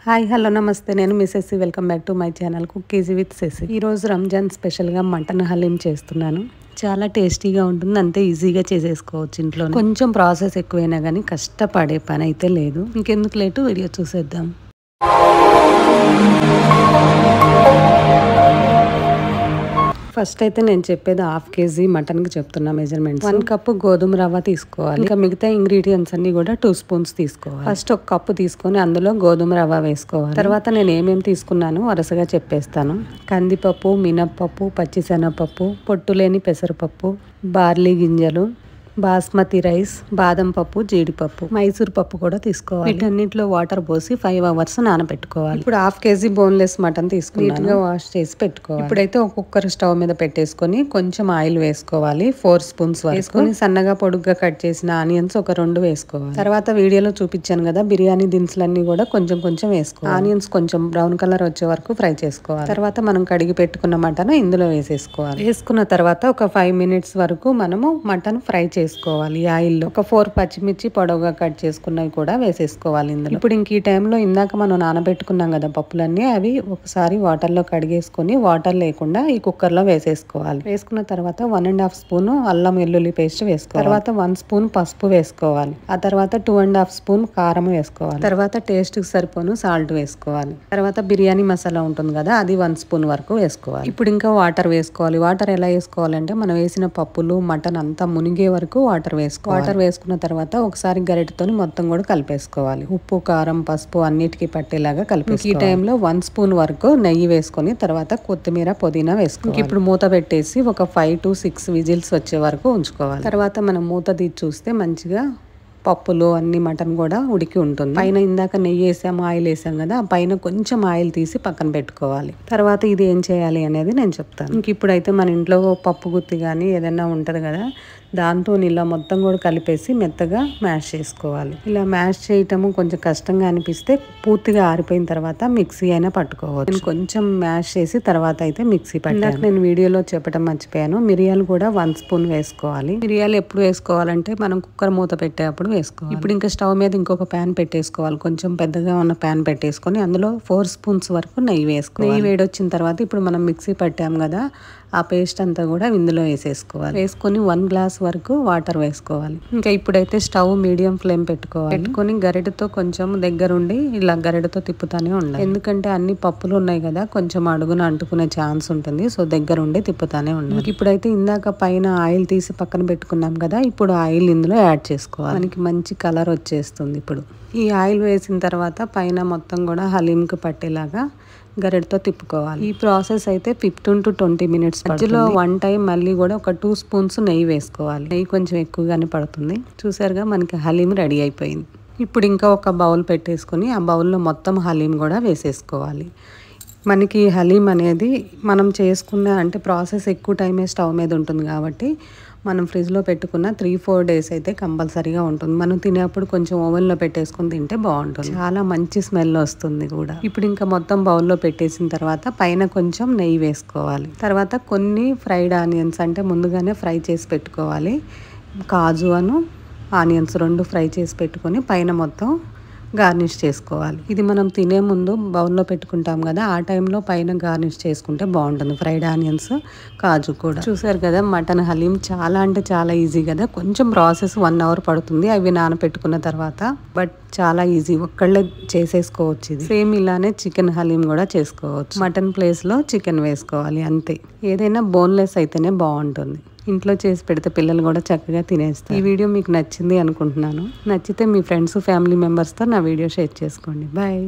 Hi hello నమస్తే, నేను Miss Sessy. Welcome back to my channel cook easy with Sessy. ఈరోజు రంజాన్ స్పెషల్గా mutton haleem చేస్తున్నాను. చాలా టేస్టీగా ఉంటుంది, అంతే ఈజీగా చేసేసుకోవచ్చు ఇంట్లో. కొంచెం ప్రాసెస్ ఎక్కువైనా కానీ కష్టపడే పని అయితే లేదు. ఇంకెందుకు లేటు, వీడియో చూసేద్దాం. ఫస్ట్ అయితే నేను చెప్పేది 1/2 kg మటన్కి చెప్తున్నా మెజర్మెంట్స్. 1 కప్పు గోధుమ రవ్వ తీసుకోవాలి. ఇంకా మిగతా ఇంగ్రీడియంట్స్ అన్ని కూడా 2 స్పూన్స్ తీసుకోవాలి. ఫస్ట్ 1 కప్పు తీసుకొని అందులో గోధుమ రవ్వ వేసుకోవాలి. తర్వాత నేను ఏమేమి తీసుకున్నాను వరుసగా చెప్పేస్తాను. కందిపప్పు, మినప్పప్పు, పచ్చిశనగపప్పు, పొట్టు లేని పెసరపప్పు, బార్లీ గింజలు, బాస్మతి రైస్, బాదం పప్పు, జీడిపప్పు, మైసూర్ పప్పు కూడా తీసుకోవాలి. వీటన్నిటిలో వాటర్ పోసి 5 hours నానబెట్టుకోవాలి. ఇప్పుడు 1/2 kg బోన్లెస్ మటన్ తీసుకుని నీట్ గా వాష్ చేసి పెట్టుకోవాలి. ఇప్పుడైతే ఒక కుక్కర్ స్టవ్ మీద పెట్టేసుకొని కొంచెం ఆయిల్ వేసుకోవాలి. 4 స్పూన్స్ వేసుకొని సన్నగా పొడుగ్గా కట్ చేసిన ఆనియన్స్ ఒక 2 వేసుకోవాలి. తర్వాత వీడియోలో చూపించాను కదా బిర్యానీ దినుసులన్నీ కూడా కొంచెం కొంచెం వేసుకోవాలి. ఆనియన్స్ కొంచెం బ్రౌన్ కలర్ వచ్చే వరకు ఫ్రై చేసుకోవాలి. తర్వాత మనం కడిగి పెట్టుకున్న మటన్ ఇందులో వేసేసుకోవాలి. వేసుకున్న తర్వాత ఒక 5 minutes వరకు మనము మటన్ ఫ్రై చేసుకోవాలి ఆయిల్లో. ఒక 4 పచ్చిమిర్చి పొడవుగా కట్ చేసుకున్నవి కూడా వేసేసుకోవాలి ఇందులో. ఇప్పుడు ఇంక ఈ టైంలో ఇందాక మనం నానబెట్టుకున్నాం కదా పప్పులన్నీ, అవి ఒకసారి వాటర్లో కడిగేసుకొని వాటర్ లేకుండా ఈ కుక్కర్లో వేసేసుకోవాలి. వేసుకున్న తర్వాత 1.5 స్పూన్ అల్లం వెల్లుల్లి పేస్ట్ వేసుకోవాలి. తర్వాత 1 స్పూన్ పసుపు వేసుకోవాలి. ఆ తర్వాత 2.5 స్పూన్ కారం వేసుకోవాలి. తర్వాత టేస్ట్ కి సరిపోను సాల్ట్ వేసుకోవాలి. తర్వాత బిర్యానీ మసాలా ఉంటుంది కదా, అది 1 స్పూన్ వరకు వేసుకోవాలి. ఇప్పుడు ఇంకా వాటర్ వేసుకోవాలి. వాటర్ ఎలా వేసుకోవాలంటే మనం వేసిన పప్పులు మటన్ అంతా మునిగే వరకు వాటర్ వేసుకోవాలి. వాటర్ వేసుకున్న తర్వాత ఒకసారి గరిటెతో మొత్తం కూడా కలిపేసుకోవాలి. ఉప్పు, కారం, పసుపు అన్నిటికీ పట్టేలాగా కలిపేసుకోవాలి. ఈ టైంలో 1 స్పూన్ వరకు నెయ్యి వేసుకొని తర్వాత కొత్తిమీర, పుదీనా వేసుకోవాలి. ఇప్పుడు మూత పెట్టేసి ఒక 5 to 6 విజిల్స్ వచ్చే వరకు ఉంచుకోవాలి. తర్వాత మనం మూత తీసి చూస్తే మంచిగా పప్పులు అన్ని మటన్ కూడా ఉడికి ఉంటుంది. పైన ఇందాక నెయ్యి వేసాము, ఆయిల్ వేసాం కదా, ఆ పైన కొంచెం ఆయిల్ తీసి పక్కన పెట్టుకోవాలి. తర్వాత ఇది ఏం చేయాలి అనేది నేను చెప్తాను. ఇంక ఇప్పుడైతే మన ఇంట్లో పప్పు గుత్తి కానీ ఏదైనా ఉంటది కదా, దాంతో ఇలా మొత్తం కూడా కలిపేసి మెత్తగా మ్యాష్ చేసుకోవాలి. ఇలా మ్యాష్ చేయటము కొంచెం కష్టంగా అనిపిస్తే పూర్తిగా ఆరిపోయిన తర్వాత మిక్సీ అయినా పట్టుకోవచ్చు. నేను కొంచెం మ్యాష్ చేసి తర్వాత అయితే మిక్సీ పట్టాను. నేను వీడియోలో చెప్పడం మర్చిపోయాను, మిరియాలు కూడా 1 స్పూన్ వేసుకోవాలి. మిరియాలు ఎప్పుడు వేసుకోవాలంటే మనం కుక్కర్ మూత పెట్టేటప్పుడు వేసుకోవాలి. ఇప్పుడు ఇంకా స్టవ్ మీద ఇంకొక ప్యాన్ పెట్టేసుకోవాలి. కొంచెం పెద్దగా ఉన్న ప్యాన్ పెట్టేసుకొని అందులో 4 స్పూన్స్ వరకు నెయ్యి వేసుకోవాలి. నెయ్యి వేడొచ్చిన తర్వాత ఇప్పుడు మనం మిక్సీ పట్టాం కదా, ఆ పేస్ట్ అంతా కూడా ఇందులో వేసేసుకోవాలి. వేసుకొని 1 గ్లాస్ వరకు వాటర్ వేసుకోవాలి. ఇంకా ఇప్పుడైతే స్టవ్ మీడియం ఫ్లేమ్ పెట్టుకొని గరిటెతో కొంచెం దగ్గరుండి ఇలా గరిటెతో తిప్పుతానే ఉండాలి. ఎందుకంటే అన్ని పప్పులు ఉన్నాయి కదా, కొంచెం అడుగున అంటుకునే ఛాన్స్ ఉంటుంది. సో దగ్గరుండి తిప్పుతానే ఉండాలి. ఇప్పుడైతే ఇందాక పైన ఆయిల్ తీసి పక్కన పెట్టుకున్నాం కదా, ఇప్పుడు ఆయిల్ ఇందులో యాడ్ చేసుకోవాలి. మనకి మంచి కలర్ వచ్చేస్తుంది. ఇప్పుడు ఈ ఆయిల్ వేసిన తర్వాత పైన మొత్తం కూడా హలీంకి పట్టేలాగా గరిటతో తిప్పుకోవాలి. ఈ ప్రాసెస్ అయితే 15 to 20 minutes. మధ్యలో 1 టైం మళ్ళీ కూడా ఒక 2 స్పూన్స్ నెయ్యి వేసుకోవాలి. నెయ్యి కొంచెం ఎక్కువగానే పడుతుంది. చూసారుగా మనకి హలీం రెడీ అయిపోయింది. ఇప్పుడు ఇంకా ఒక బౌల్ పెట్టేసుకొని ఆ బౌల్లో మొత్తం హలీం కూడా వేసేసుకోవాలి. మనకి హలీం అనేది మనం చేసుకున్న అంటే ప్రాసెస్ ఎక్కువ టైమే స్టవ్ మీద ఉంటుంది కాబట్టి మనం ఫ్రిడ్జ్లో పెట్టుకున్న 3-4 days అయితే కంపల్సరీగా ఉంటుంది. మనం తినేప్పుడు కొంచెం ఓవెన్లో పెట్టేసుకొని తింటే బాగుంటుంది. చాలా మంచి స్మెల్ వస్తుంది కూడా. ఇప్పుడు ఇంకా మొత్తం బౌల్లో పెట్టేసిన తర్వాత పైన కొంచెం నెయ్యి వేసుకోవాలి. తర్వాత కొన్ని ఫ్రైడ్ ఆనియన్స్ అంటే ముందుగానే ఫ్రై చేసి పెట్టుకోవాలి. కాజు ఆనియన్స్ 2 ఫ్రై చేసి పెట్టుకొని పైన మొత్తం గార్నిష్ చేసుకోవాలి. ఇది మనం తినే ముందు బౌల్లో పెట్టుకుంటాం కదా, ఆ టైంలో పైన గార్నిష్ చేసుకుంటే బాగుంటుంది. ఫ్రైడ్ ఆనియన్స్, కాజు కూడా. చూసారు కదా మటన్ హలీం చాలా అంటే చాలా ఈజీ కదా. కొంచెం ప్రాసెస్ 1 hour పడుతుంది అవి నానపెట్టుకున్న తర్వాత, బట్ చాలా ఈజీ, ఒక్కళ్ళే చేసేసుకోవచ్చు. ఇది సేమ్ ఇలానే చికెన్ హలీం కూడా చేసుకోవచ్చు. మటన్ ప్లేస్లో చికెన్ వేసుకోవాలి అంతే. ఏదైనా బోన్లెస్ అయితేనే బాగుంటుంది. ఇంట్లో చేసి పెడితే పిల్లలు కూడా చక్కగా తినేస్తారు. ఈ వీడియో మీకు నచ్చింది అనుకుంటున్నాను. నచ్చితే మీ ఫ్రెండ్స్, ఫ్యామిలీ మెంబర్స్తో నా వీడియో షేర్ చేసుకోండి. బాయ్.